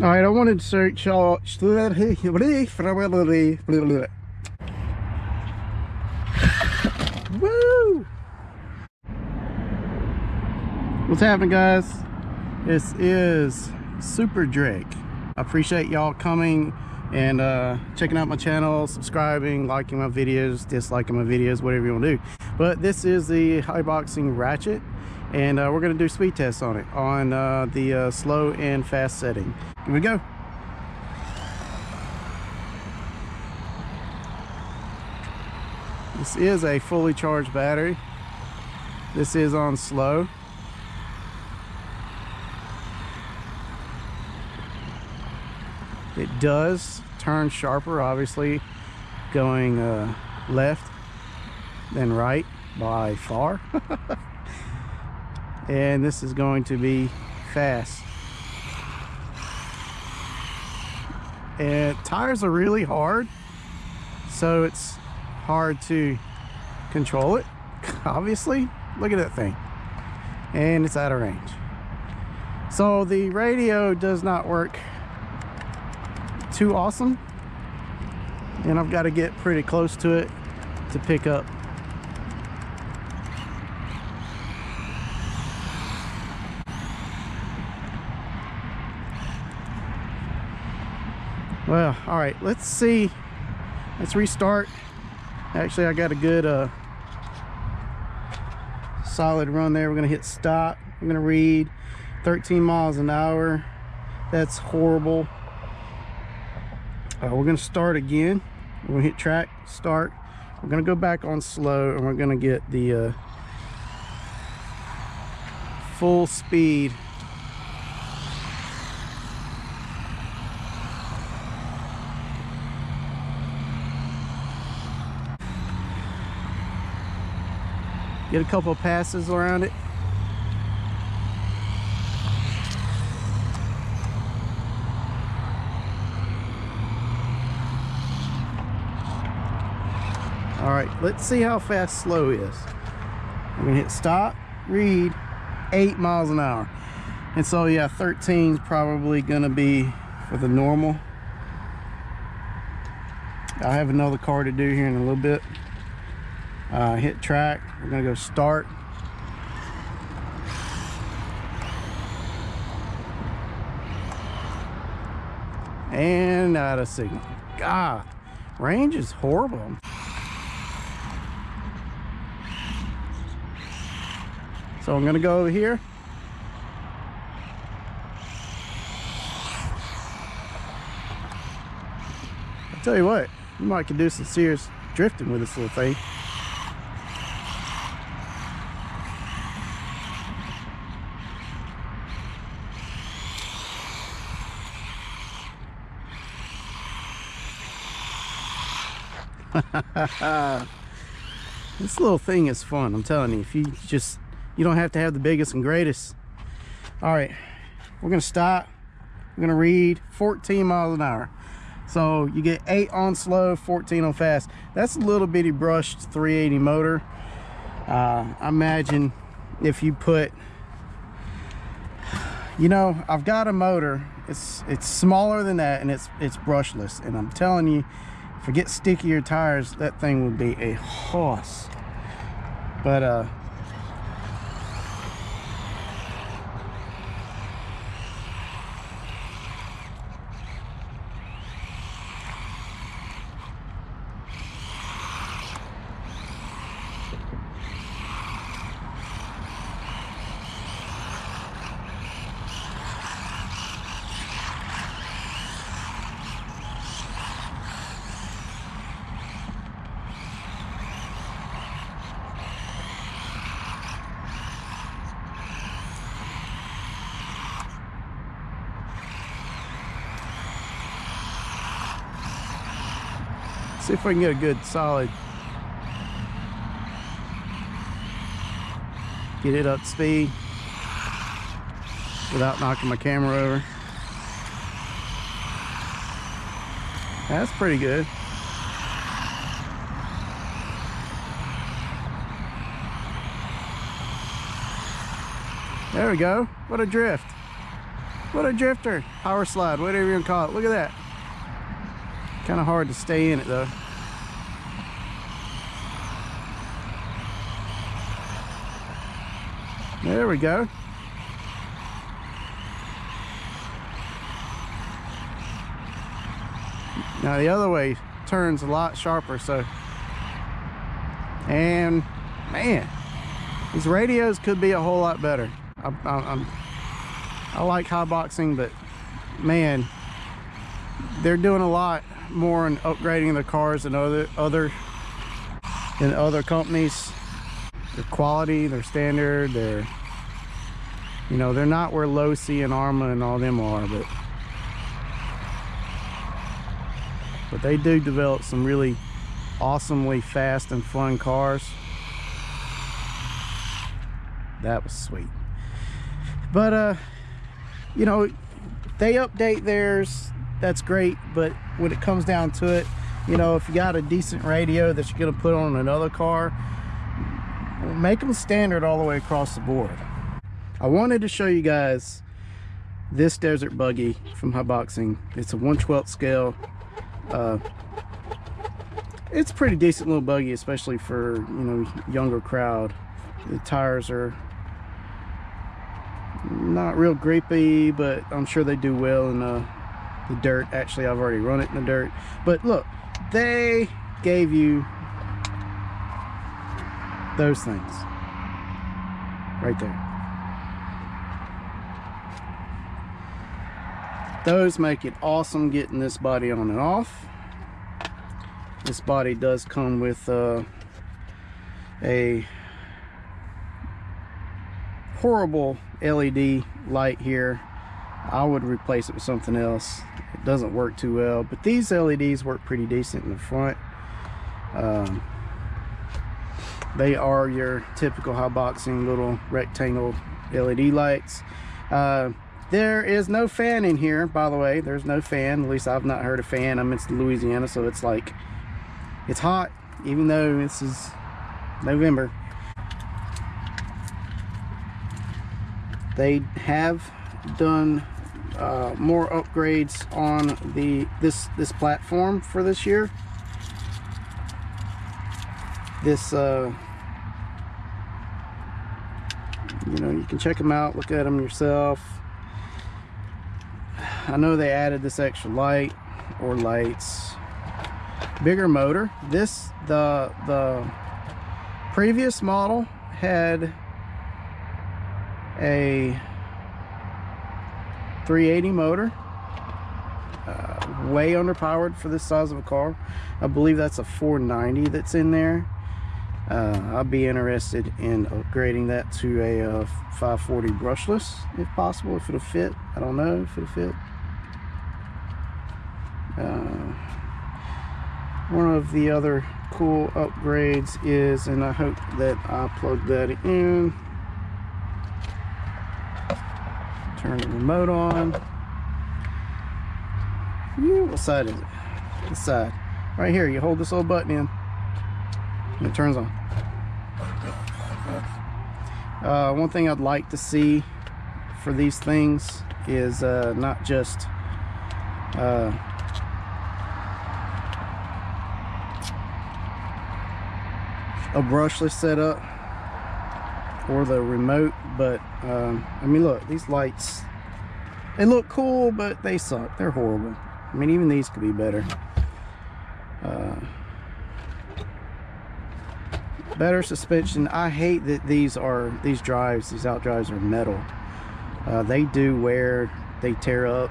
All right, I wanted to search y'all. Woo! What's happening, guys? This is Super Drake. I appreciate y'all coming and checking out my channel, subscribing, liking my videos, disliking my videos, whatever you want to do. But this is the Haiboxing Ratchet, and we're going to do speed tests on it on the slow and fast setting. Here we go. This is a fully charged battery. This is on slow. It does turn sharper, obviously, going left than right by far. And this is going to be fast. And tires are really hard, so it's hard to control it, obviously. Look at that thing. And it's out of range. So the radio does not work too awesome, and I've got to get pretty close to it to pick up. Well, all right, let's see. Let's restart. Actually, I got a good solid run there. We're gonna hit stop. We're gonna read 13 miles an hour. That's horrible. We're gonna start again. We're gonna hit track, start. We're gonna go back on slow, and we're gonna get the full speed. Get a couple of passes around it. All right, let's see how fast slow is. I'm gonna hit stop, read 8 miles an hour. And so yeah, 13 is probably gonna be for the normal. I have another car to do here in a little bit. Hit track, we're gonna go start. And out of signal. God, range is horrible. So I'm gonna go over here. I'll tell you what, you might could do some serious drifting with this little thing. This little thing is fun, I'm telling you. If you don't have to have the biggest and greatest. All right, we're gonna stop. We're gonna read 14 miles an hour. So you get 8 on slow, 14 on fast. That's a little bitty brushed 380 motor. I imagine if you put, you know, I've got a motor, it's smaller than that, and it's brushless, and I'm telling you, if I get stickier tires, that thing would be a hoss. But see if I can get a good solid, get it up to speed without knocking my camera over. That's pretty good. There we go. What a drift. What a drifter. Power slide, whatever you want to call it. Look at that. Kind of hard to stay in it though. There we go. Now the other way turns a lot sharper, so. And man, these radios could be a whole lot better. I like Haiboxing, but man, they're doing a lot more in upgrading their cars than other companies. Their quality, their standard, their, you know, they're not where Losi and Arma and all them are, but they do develop some really awesomely fast and fun cars. That was sweet. But you know, they update theirs, that's great, but when it comes down to it, you know, if you got a decent radio that you're gonna put on another car, make them standard all the way across the board. I wanted to show you guys this desert buggy from Haiboxing. It's a 1/12 scale. It's a pretty decent little buggy, especially for, you know, younger crowd. The tires are not real grippy, but I'm sure they do well in the dirt. Actually, I've already run it in the dirt. But look, they gave you those things right there. Those make it awesome getting this body on and off. This body does come with a horrible LED light here. I would replace it with something else. It doesn't work too well, but these LEDs work pretty decent in the front. They are your typical Haiboxing little rectangle LED lights. There is no fan in here, by the way. There's no fan. At least I've not heard a fan. I'm in Louisiana, so it's like, it's hot, even though this is November. They have done more upgrades on this platform for this year. This you know, you can check them out, look at them yourself. I know they added this extra light or lights, bigger motor. The previous model had a 380 motor, way underpowered for this size of a car. I believe that's a 490 that's in there. I'd be interested in upgrading that to a 540 brushless if possible, if it'll fit. I don't know if it'll fit. One of the other cool upgrades is, and I hope that I plug that in, turn the remote on. What side is it? This side. Right here, you hold this little button in and it turns on. One thing I'd like to see for these things is not just a brushless setup or the remote, but I mean, look, these lights, they look cool, but they suck. They're horrible. I mean, even these could be better. Better suspension. I hate that these out drives are metal. They do wear, they tear up.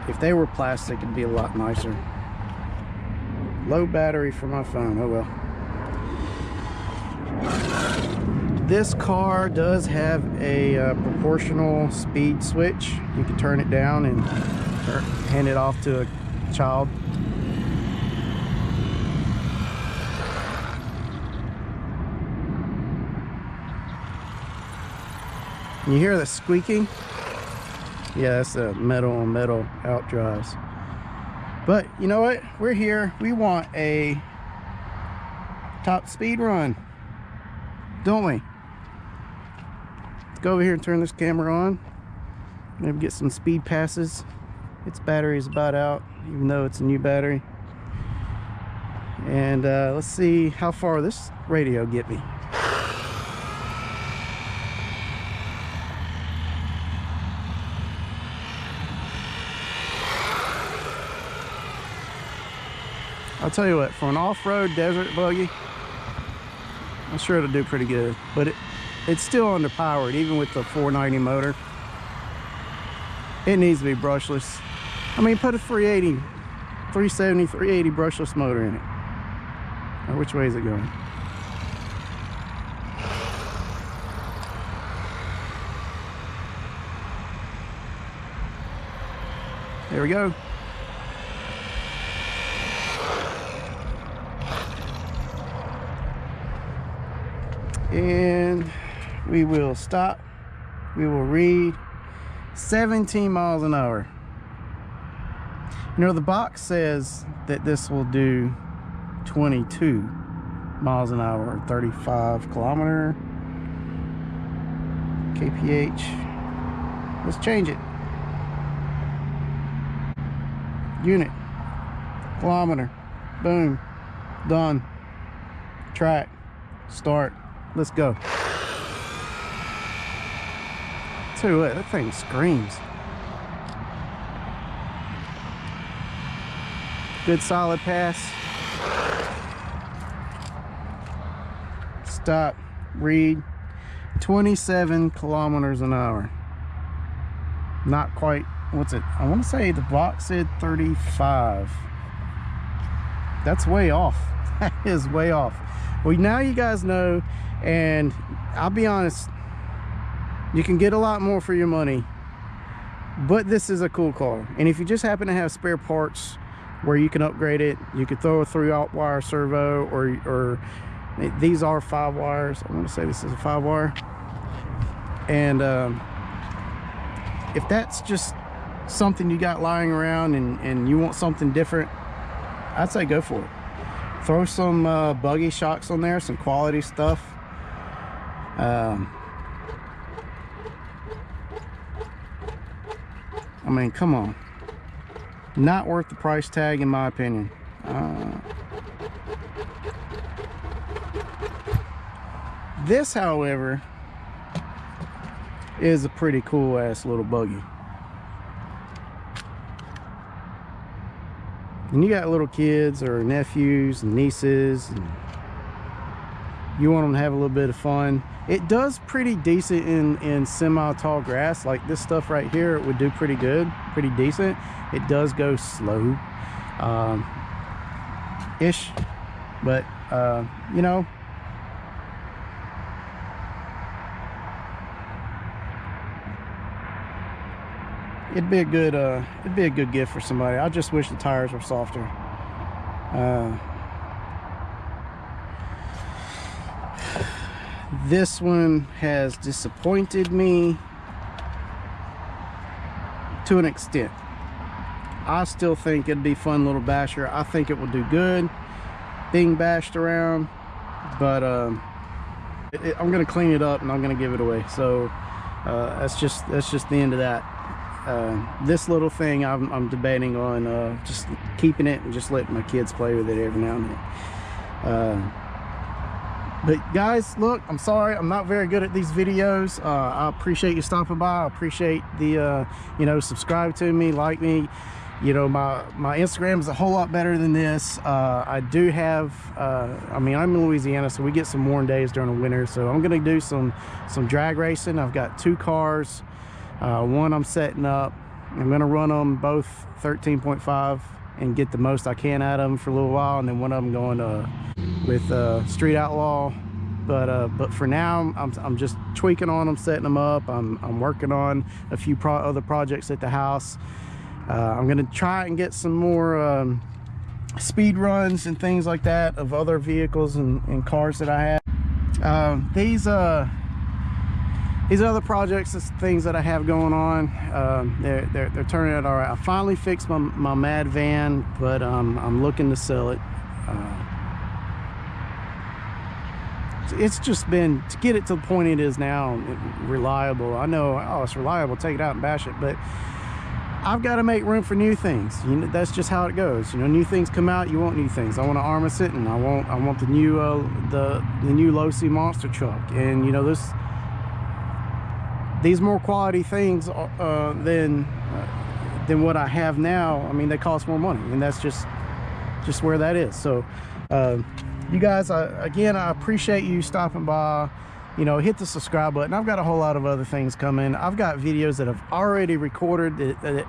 If they were plastic, it'd be a lot nicer. Low battery for my phone, oh well. This car does have a proportional speed switch. You can turn it down and hand it off to a child. You hear the squeaking? Yeah, that's the metal on metal out drives. But you know what? We're here. We want a top speed run, don't we? Let's go over here and turn this camera on. Maybe get some speed passes. Its battery is about out, even though it's a new battery. And let's see how far this radio get me. I'll tell you what, for an off-road desert buggy, I'm sure it'll do pretty good. But it's still underpowered, even with the 490 motor. It needs to be brushless. I mean, put a 380, 370, 380 brushless motor in it. Or which way is it going? There we go. And we will stop. We will read 17 miles an hour. You know, the box says that this will do 22 miles an hour, 35 kilometer kph. Let's change it. Unit, kilometer, boom, done. Track, start. Let's go. Tell you what, that thing screams. Good solid pass. Stop, read, 27 kilometers an hour. Not quite, what's it? I want to say the box said 35. That's way off. That is way off. Well, now you guys know, and I'll be honest, you can get a lot more for your money, but this is a cool car. And if you just happen to have spare parts where you can upgrade it, you could throw a 3-wire servo, or these are 5 wires. I want to say this is a 5-wire. And if that's just something you got lying around and you want something different, I'd say go for it. Throw some buggy shocks on there, some quality stuff. I mean, come on. Not worth the price tag, in my opinion. This, however, is a pretty cool ass little buggy. And you got little kids or nephews and nieces, and you want them to have a little bit of fun. It does pretty decent in semi-tall grass. Like this stuff right here, it would do pretty good, pretty decent. It does go slow ish, but you know, it'd be a good gift for somebody. I just wish the tires were softer. This one has disappointed me to an extent. I still think it'd be fun little basher. I think it will do good being bashed around, but I'm gonna clean it up and I'm gonna give it away. So that's just the end of that. This little thing I'm debating on just keeping it and just letting my kids play with it every now and then. But guys, look, I'm sorry, I'm not very good at these videos. I appreciate you stopping by. I appreciate the you know, subscribe to me, like me. You know, my Instagram is a whole lot better than this. I do have I mean, I'm in Louisiana, so we get some warm days during the winter, so I'm gonna do some drag racing. I've got 2 cars. One I'm setting up. I'm gonna run them both 13.5 and get the most I can out of them for a little while, and then one of them going with Street Outlaw. But for now, I'm just tweaking on them, setting them up. I'm working on a few other projects at the house. I'm gonna try and get some more speed runs and things like that of other vehicles and cars that I have. These other projects and things that I have going on, they're turning out all right. I finally fixed my Mad van, but I'm looking to sell it. it's just been, to get it to the point it is now, reliable. I know, oh, it's reliable, take it out and bash it, but I've got to make room for new things. You know, that's just how it goes. You know, new things come out, you want new things. I want an Arma Sitting. I want the new the new low-C monster truck, and you know, these more quality things than what I have now. I mean, they cost more money, and that's just where that is. So you guys, again, I appreciate you stopping by. You know, hit the subscribe button. I've got a whole lot of other things coming. I've got videos that I've already recorded that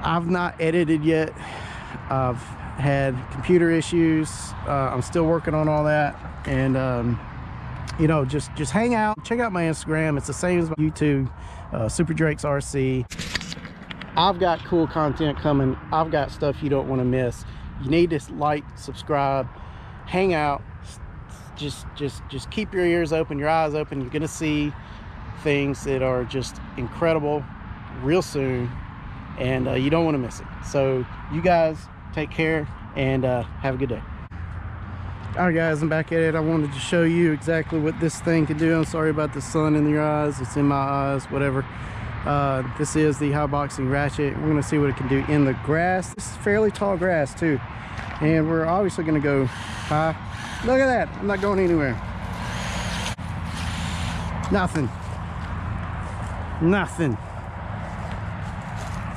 I've not edited yet. I've had computer issues. I'm still working on all that. And you know, just hang out, check out my Instagram. It's the same as my YouTube, SuperDrakesRC. I've got cool content coming. I've got stuff you don't want to miss. You need to like, subscribe, hang out. Just keep your ears open, your eyes open. You're gonna see things that are just incredible real soon, and you don't want to miss it. So you guys take care, and have a good day. All right guys, I'm back at it. I wanted to show you exactly what this thing can do. I'm sorry about the sun in your eyes, it's in my eyes, whatever. This is the Haiboxing Ratchet. We're gonna see what it can do in the grass. This is fairly tall grass too, and we're obviously gonna go high. Look at that, I'm not going anywhere. Nothing.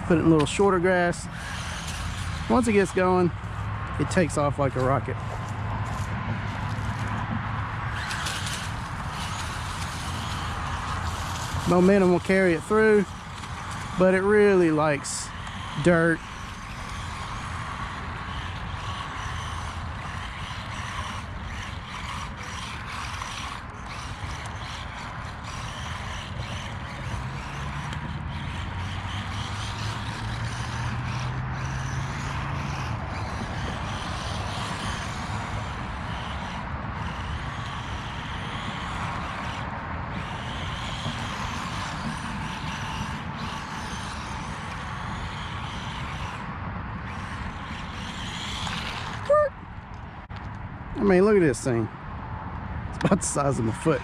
Put it in a little shorter grass. Once it gets going, it takes off like a rocket. Momentum will carry it through, but it really likes dirt. I mean, look at this thing. It's about the size of my foot.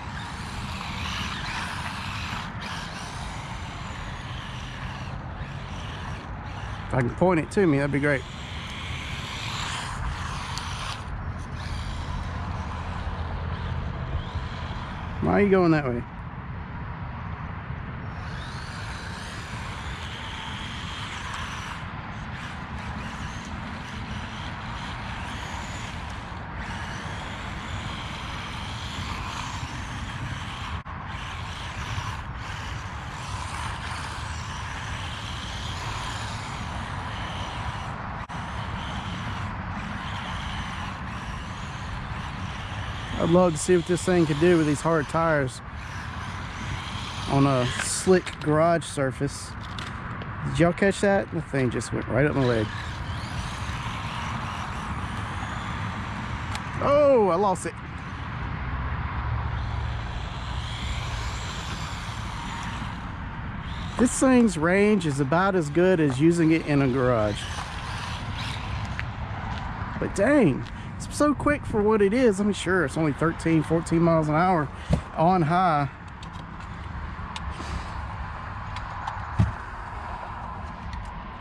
If I can point it to me, that'd be great. Why are you going that way? I'd love to see what this thing could do with these hard tires on a slick garage surface. Did y'all catch that? The thing just went right up my leg. Oh, I lost it. This thing's range is about as good as using it in a garage. But dang, it's so quick for what it is. I mean, sure, it's only 13, 14 miles an hour on high.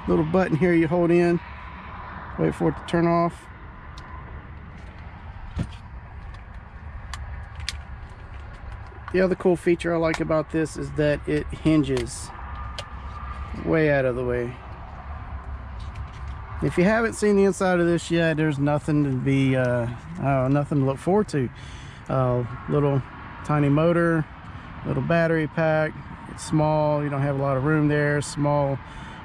Little button here you hold in, wait for it to turn off. The other cool feature I like about this is that it hinges way out of the way. If you haven't seen the inside of this yet, there's nothing to be nothing to look forward to. Little tiny motor, little battery pack. It's small, you don't have a lot of room there. Small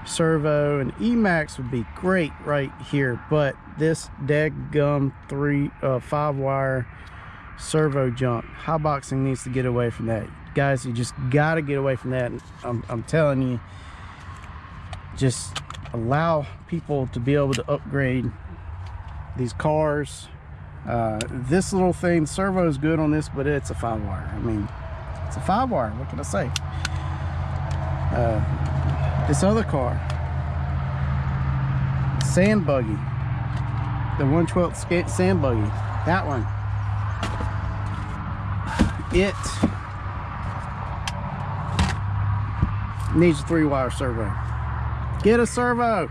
servo, and Emax would be great right here, but this daggum 5-wire servo jump, Haiboxing needs to get away from that. Guys, you just gotta get away from that. I'm telling you, just allow people to be able to upgrade these cars. This little thing, the servo is good on this, but it's a 5-wire. I mean, it's a 5-wire, what can I say? This other car, sand buggy, the 1/12 sand buggy, that one, it needs a 3-wire servo. Get a servo.